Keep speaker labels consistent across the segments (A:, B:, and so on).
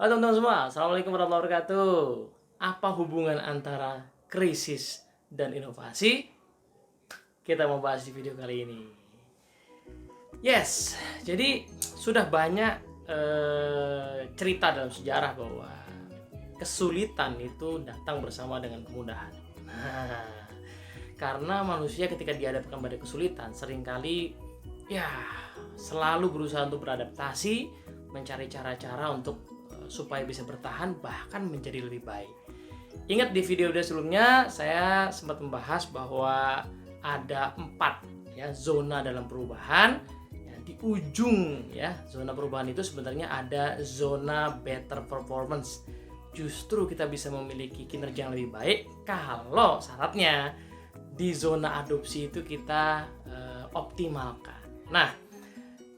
A: Halo teman-teman semua, Assalamualaikum warahmatullahi wabarakatuh. Apa hubungan antara krisis dan inovasi? Kita mau bahas di video kali ini. Yes, jadi sudah banyak cerita dalam sejarah bahwa kesulitan itu datang bersama dengan kemudahan. Nah, karena manusia ketika dihadapkan pada kesulitan seringkali ya selalu berusaha untuk beradaptasi, mencari cara-cara untuk supaya bisa bertahan bahkan menjadi lebih baik. Ingat di video sebelumnya saya sempat membahas bahwa ada 4 ya zona dalam perubahan. Ya, di ujung ya zona perubahan itu sebenarnya ada zona better performance. Justru kita bisa memiliki kinerja yang lebih baik kalau syaratnya di zona adopsi itu kita optimalkan. Nah,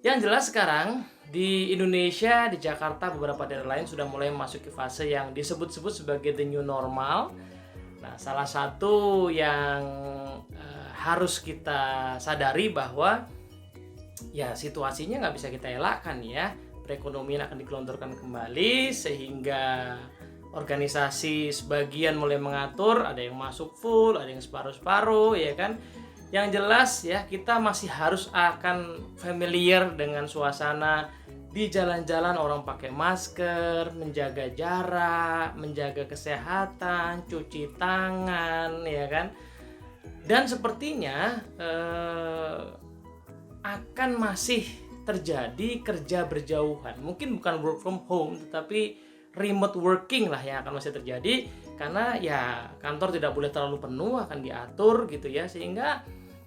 A: yang jelas sekarang di Indonesia, di Jakarta, beberapa daerah lain sudah mulai memasuki fase yang disebut-sebut sebagai the new normal. Nah, salah satu yang harus kita sadari bahwa ya situasinya nggak bisa kita elakkan ya. Perekonomian akan digelontorkan kembali sehingga organisasi sebagian mulai mengatur, ada yang masuk full, ada yang separuh-separuh ya kan. Yang jelas ya kita masih harus akan familiar dengan suasana di jalan-jalan orang pakai masker, menjaga jarak, menjaga kesehatan, cuci tangan ya kan. Dan sepertinya akan masih terjadi kerja berjauhan. Mungkin bukan work from home tetapi remote working lah yang akan masih terjadi karena ya kantor tidak boleh terlalu penuh, akan diatur gitu ya, sehingga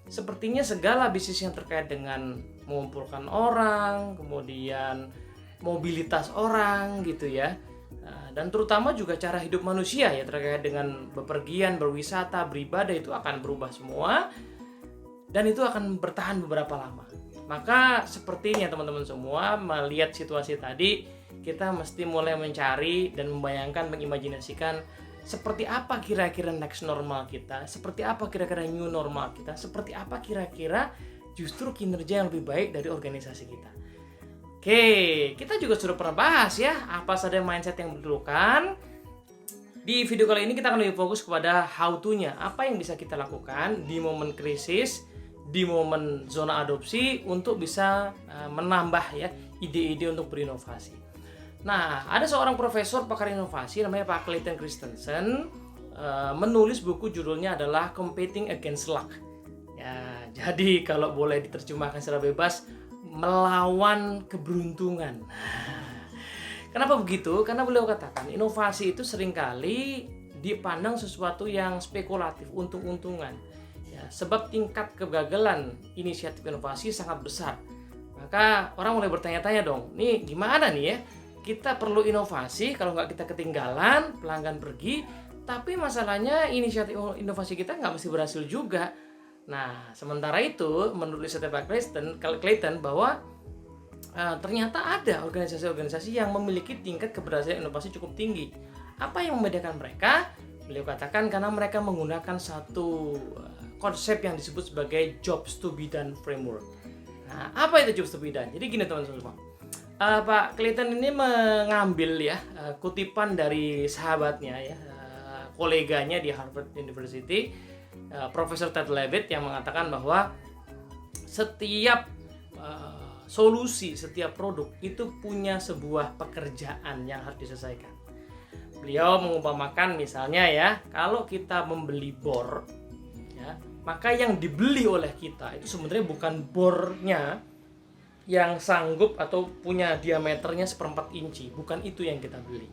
A: sepertinya segala bisnis yang terkait dengan mengumpulkan orang, kemudian mobilitas orang gitu ya, dan terutama juga cara hidup manusia ya terkait dengan bepergian, berwisata, beribadah itu akan berubah semua dan itu akan bertahan beberapa lama. Maka sepertinya teman-teman semua melihat situasi tadi, kita mesti mulai mencari dan membayangkan, mengimajinasikan seperti apa kira-kira next normal kita, seperti apa kira-kira new normal kita, seperti apa kira-kira justru kinerja yang lebih baik dari organisasi kita. Oke, kita juga sudah pernah bahas ya apa saja mindset yang diperlukan. Di video kali ini kita akan lebih fokus kepada how to-nya, apa yang bisa kita lakukan di momen krisis, di momen zona adopsi untuk bisa menambah ya ide-ide untuk berinovasi. Nah, ada seorang profesor pakar inovasi namanya Pak Clayton Christensen menulis buku judulnya adalah Competing Against Luck. Ya, jadi kalau boleh diterjemahkan secara bebas, melawan keberuntungan. Kenapa begitu? Karena beliau katakan inovasi itu seringkali dipandang sesuatu yang spekulatif, untung-untungan. Ya, sebab tingkat kegagalan inisiatif inovasi sangat besar. Maka orang mulai bertanya-tanya dong, nih gimana nih ya? Kita perlu inovasi, kalau nggak kita ketinggalan, pelanggan pergi, tapi masalahnya inisiatif inovasi kita nggak mesti berhasil juga. Nah, sementara itu, menurut riset Pak Clayton bahwa ternyata ada organisasi-organisasi yang memiliki tingkat keberhasilan inovasi cukup tinggi. Apa yang membedakan mereka? Beliau katakan karena mereka menggunakan satu konsep yang disebut sebagai jobs to be done framework. Nah, apa itu jobs to be done? Jadi gini teman-teman semua. Pak Clayton ini mengambil ya kutipan dari sahabatnya ya, koleganya di Harvard University, Profesor Ted Levitt, yang mengatakan bahwa setiap solusi, setiap produk itu punya sebuah pekerjaan yang harus diselesaikan. Beliau mengumpamakan misalnya ya, kalau kita membeli bor ya, maka yang dibeli oleh kita itu sebenarnya bukan bornya yang sanggup atau punya diameternya 1/4 inci, bukan itu yang kita beli.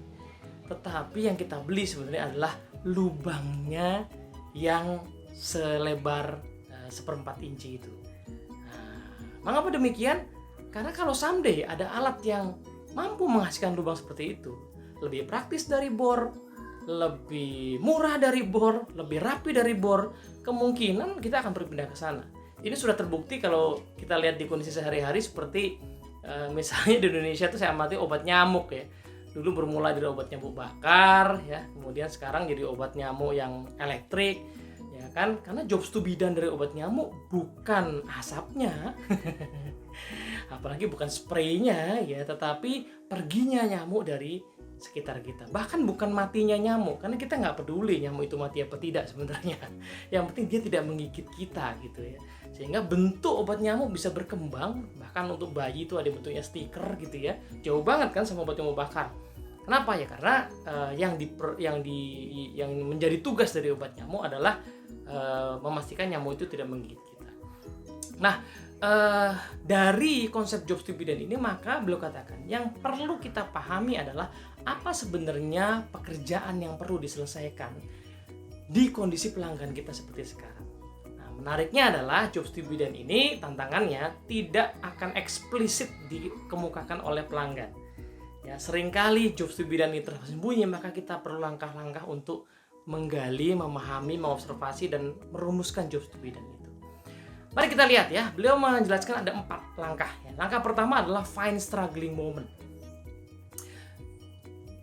A: Tetapi yang kita beli sebenarnya adalah lubangnya yang selebar 1/4 inci itu. Nah, mengapa demikian? Karena kalau someday ada alat yang mampu menghasilkan lubang seperti itu, lebih praktis dari bor, lebih murah dari bor, lebih rapi dari bor, kemungkinan kita akan berpindah ke sana. Ini sudah terbukti kalau kita lihat di kondisi sehari-hari seperti misalnya di Indonesia itu saya amati obat nyamuk ya. Dulu bermula dari obat nyamuk bakar ya, kemudian sekarang jadi obat nyamuk yang elektrik ya kan, karena jobs to be done dari obat nyamuk bukan asapnya apalagi bukan spraynya ya, tetapi perginya nyamuk dari sekitar kita. Bahkan bukan matinya nyamuk, karena kita nggak peduli nyamuk itu mati apa tidak sebenarnya. Yang penting dia tidak menggigit kita gitu ya. Sehingga bentuk obat nyamuk bisa berkembang, bahkan untuk bayi itu ada bentuknya stiker gitu ya. Jauh banget kan sama obat nyamuk bakar. Kenapa ya? Karena yang menjadi tugas dari obat nyamuk adalah memastikan nyamuk itu tidak menggigit kita. Nah, dari konsep jobs to be done ini, maka beliau katakan yang perlu kita pahami adalah apa sebenarnya pekerjaan yang perlu diselesaikan di kondisi pelanggan kita seperti sekarang. Nah, menariknya adalah jobs to be done ini tantangannya tidak akan eksplisit dikemukakan oleh pelanggan. Ya, seringkali jobs to be done ini tersembunyi, maka kita perlu langkah-langkah untuk menggali, memahami, mengobservasi, dan merumuskan jobs to be done itu. Mari kita lihat ya, beliau menjelaskan ada 4 langkah. Ya. Langkah pertama adalah find struggling moment.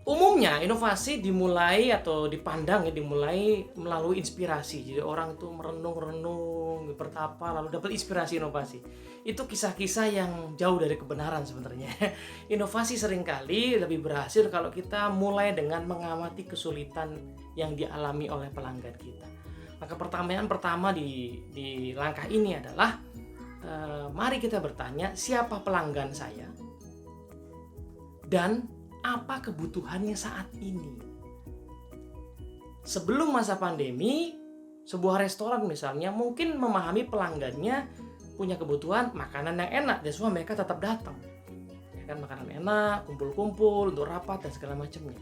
A: Umumnya inovasi dimulai atau dipandang dimulai melalui inspirasi. Jadi orang itu merenung-renung, bertapa, lalu dapat inspirasi inovasi. Itu kisah-kisah yang jauh dari kebenaran sebenarnya. Inovasi seringkali lebih berhasil kalau kita mulai dengan mengamati kesulitan yang dialami oleh pelanggan kita. Maka pertanyaan pertama di langkah ini adalah mari kita bertanya, siapa pelanggan saya dan apa kebutuhannya saat ini. Sebelum masa pandemi, sebuah restoran misalnya mungkin memahami pelanggannya punya kebutuhan makanan yang enak, dan semua mereka tetap datang. Ya kan, makanan enak, kumpul-kumpul untuk rapat dan segala macamnya.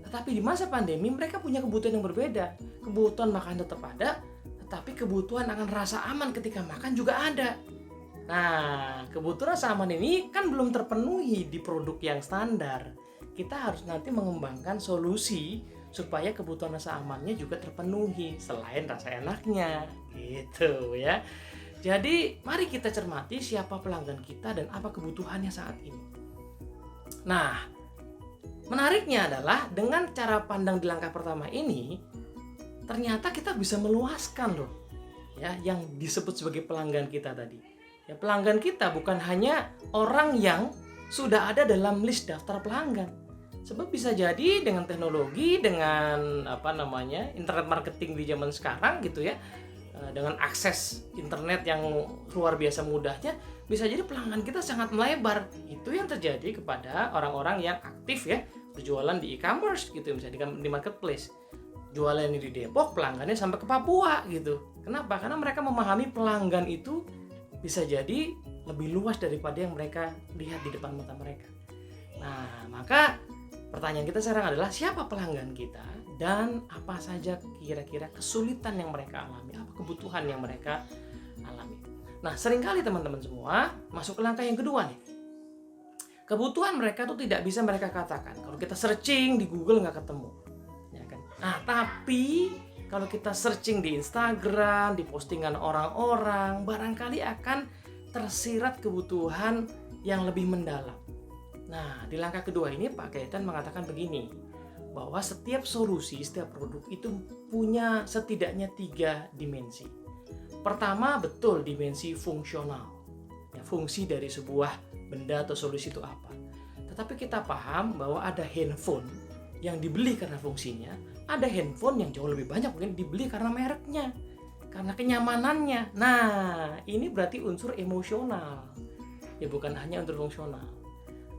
A: Tetapi di masa pandemi mereka punya kebutuhan yang berbeda. Kebutuhan makan tetap ada, tetapi kebutuhan akan rasa aman ketika makan juga ada. Nah, kebutuhan rasa aman ini kan belum terpenuhi di produk yang standar. Kita harus nanti mengembangkan solusi supaya kebutuhan rasa amannya juga terpenuhi selain rasa enaknya, gitu ya. Jadi, mari kita cermati siapa pelanggan kita dan apa kebutuhannya saat ini. Nah, menariknya adalah dengan cara pandang di langkah pertama ini, ternyata kita bisa meluaskan loh, ya, yang disebut sebagai pelanggan kita tadi. Ya, pelanggan kita bukan hanya orang yang sudah ada dalam list daftar pelanggan. Sebab bisa jadi dengan teknologi, dengan internet marketing di zaman sekarang gitu ya, dengan akses internet yang luar biasa mudahnya, bisa jadi pelanggan kita sangat melebar. Itu yang terjadi kepada orang-orang yang aktif ya, berjualan di e-commerce gitu, misalnya di marketplace. Jualan di Depok, pelanggannya sampai ke Papua gitu. Kenapa? Karena mereka memahami pelanggan itu bisa jadi lebih luas daripada yang mereka lihat di depan mata mereka. Nah, maka pertanyaan kita sekarang adalah siapa pelanggan kita dan apa saja kira-kira kesulitan yang mereka alami, apa kebutuhan yang mereka alami. Nah, seringkali teman-teman semua masuk ke langkah yang kedua nih. Kebutuhan mereka tuh tidak bisa mereka katakan. Kalau kita searching di Google nggak ketemu. Ya kan? Nah, tapi kalau kita searching di Instagram, di postingan orang-orang, barangkali akan tersirat kebutuhan yang lebih mendalam. Nah, di langkah kedua ini Pak Gaetan mengatakan begini, bahwa setiap solusi, setiap produk itu punya setidaknya 3 dimensi. Pertama, betul dimensi fungsional. Ya, fungsi dari sebuah benda atau solusi itu apa. Tetapi kita paham bahwa ada handphone yang dibeli karena fungsinya, ada handphone yang jauh lebih banyak mungkin dibeli karena mereknya, karena kenyamanannya. Nah, ini berarti unsur emosional. Ya, bukan hanya unsur fungsional.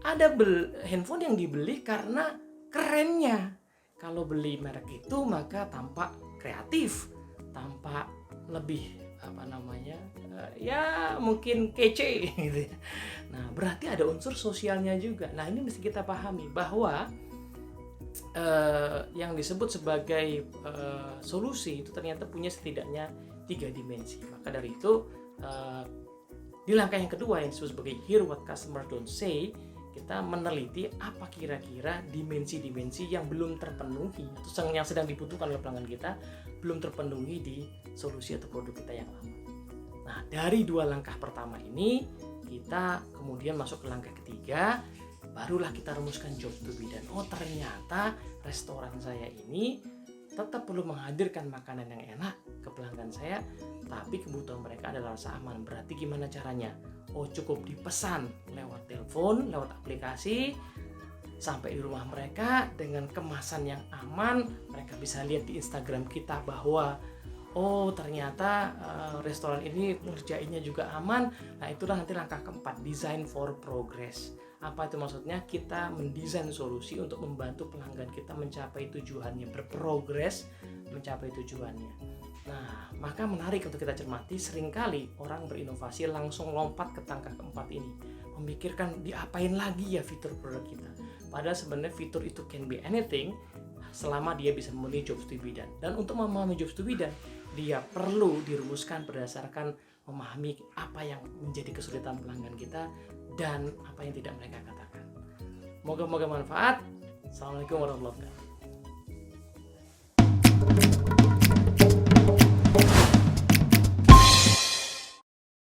A: Ada handphone yang dibeli karena kerennya. Kalau beli merek itu maka tampak kreatif, tampak lebih ya mungkin kece gitu ya. Nah, berarti ada unsur sosialnya juga. Nah, ini mesti kita pahami bahwa yang disebut sebagai solusi itu ternyata punya setidaknya 3 dimensi. Maka dari itu di langkah yang kedua yang disebut sebagai hear what customers don't say, kita meneliti apa kira-kira dimensi-dimensi yang belum terpenuhi atau yang sedang dibutuhkan oleh pelanggan kita belum terpenuhi di solusi atau produk kita yang lama. Nah, dari 2 langkah pertama ini kita kemudian masuk ke langkah ketiga, barulah kita rumuskan job to be done. Oh, ternyata restoran saya ini tetap perlu menghadirkan makanan yang enak ke pelanggan saya, tapi kebutuhan mereka adalah rasa aman. Berarti gimana caranya? Oh, cukup dipesan lewat telepon, lewat aplikasi, sampai di rumah mereka dengan kemasan yang aman. Mereka bisa lihat di Instagram kita bahwa oh ternyata restoran ini ngerjainnya juga aman. Nah itulah nanti langkah keempat, design for progress. Apa itu maksudnya? Kita mendesain solusi untuk membantu pelanggan kita mencapai tujuannya, berprogres mencapai tujuannya. Nah, maka menarik untuk kita cermati, seringkali orang berinovasi langsung lompat ke langkah keempat ini, memikirkan diapain lagi ya fitur produk kita. Padahal sebenarnya fitur itu can be anything selama dia bisa memenuhi jobs to be done. Dan untuk memahami jobs to be done, dia perlu dirumuskan berdasarkan memahami apa yang menjadi kesulitan pelanggan kita dan apa yang tidak mereka katakan. Moga-moga manfaat. Assalamualaikum warahmatullahi wabarakatuh.